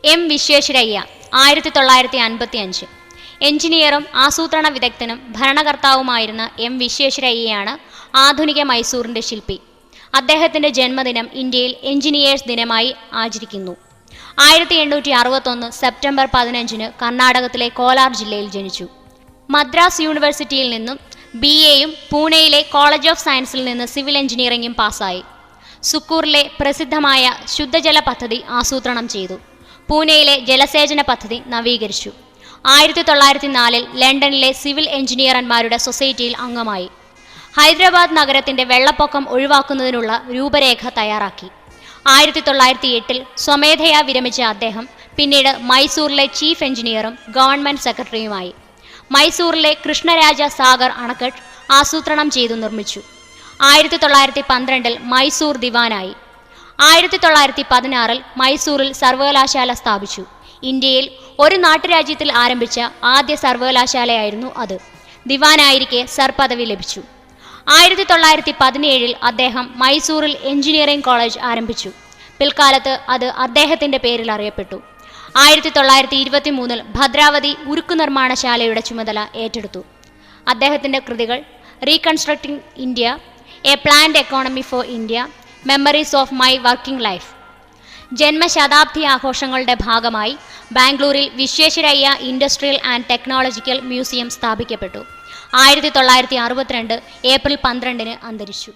M Visvesvaraya 1955. എഞ്ചിനീയറും ആസൂത്രണ വിദഗ്ധനും ഭരണകർത്താവുമായിരുന്ന M വിശ്വേശ്വരയ്യയാണ് ആധുനിക മൈസൂറിൻ്റെ ശില്പി. അദ്ദേഹത്തിൻ്റെ ജന്മദിനം ഇന്ത്യയിൽ എഞ്ചിനീയേഴ്സ് ദിനമായി ആചരിക്കുന്നു. 1861 സെപ്റ്റംബർ 15 കർണാടകത്തിലെ കോലാർ ജില്ലയിൽ ജനിച്ചു. മദ്രാസ് യൂണിവേഴ്സിറ്റിയിൽ നിന്നും BA-യും പൂനെയിലെ കോളേജ് ഓഫ് സയൻസിൽ നിന്ന് സിവിൽ എഞ്ചിനീയറിംഗും പാസ്സായി. സുക്കൂറിലെ പ്രസിദ്ധമായ ശുദ്ധജല പദ്ധതി ആസൂത്രണം ചെയ്തു. പൂനെയിലെ ജലസേചന പദ്ധതി നവീകരിച്ചു. 1904 ലണ്ടനിലെ സിവിൽ എഞ്ചിനീയർമാരുടെ സൊസൈറ്റിയിൽ അംഗമായി. ഹൈദരാബാദ് നഗരത്തിൻ്റെ വെള്ളപ്പൊക്കം ഒഴിവാക്കുന്നതിനുള്ള രൂപരേഖ തയ്യാറാക്കി. 1908 സ്വമേധയാ വിരമിച്ച അദ്ദേഹം പിന്നീട് മൈസൂറിലെ ചീഫ് എഞ്ചിനീയറും ഗവൺമെൻറ് സെക്രട്ടറിയുമായി. മൈസൂറിലെ കൃഷ്ണരാജ സാഗർ അണക്കെട്ട് ആസൂത്രണം ചെയ്തു നിർമ്മിച്ചു. 1912 മൈസൂർ ദിവാനായി. 1916 മൈസൂറിൽ സർവകലാശാല സ്ഥാപിച്ചു. ഇന്ത്യയിൽ ഒരു നാട്ടുരാജ്യത്തിൽ ആരംഭിച്ച ആദ്യ സർവകലാശാലയായിരുന്നു അത്. ദിവാനായിരിക്കെ സർ പദവി ലഭിച്ചു. 1917 അദ്ദേഹം മൈസൂറിൽ എഞ്ചിനീയറിംഗ് കോളേജ് ആരംഭിച്ചു. പിൽക്കാലത്ത് അത് അദ്ദേഹത്തിൻ്റെ പേരിൽ അറിയപ്പെട്ടു. 1923 ഭദ്രാവതി ഉരുക്കു നിർമ്മാണശാലയുടെ ചുമതല ഏറ്റെടുത്തു. അദ്ദേഹത്തിൻ്റെ കൃതികൾ reconstructing India, a planned economy for India, memories of my working life. ജന്മശതാബ്ദി ആഘോഷങ്ങളുടെ ഭാഗമായി ബാംഗ്ലൂരിൽ Visvesvaraya industrial and technological museum സ്ഥാപിക്കപ്പെട്ടു. 1962 ഏപ്രിൽ 12 അന്തരിച്ചു.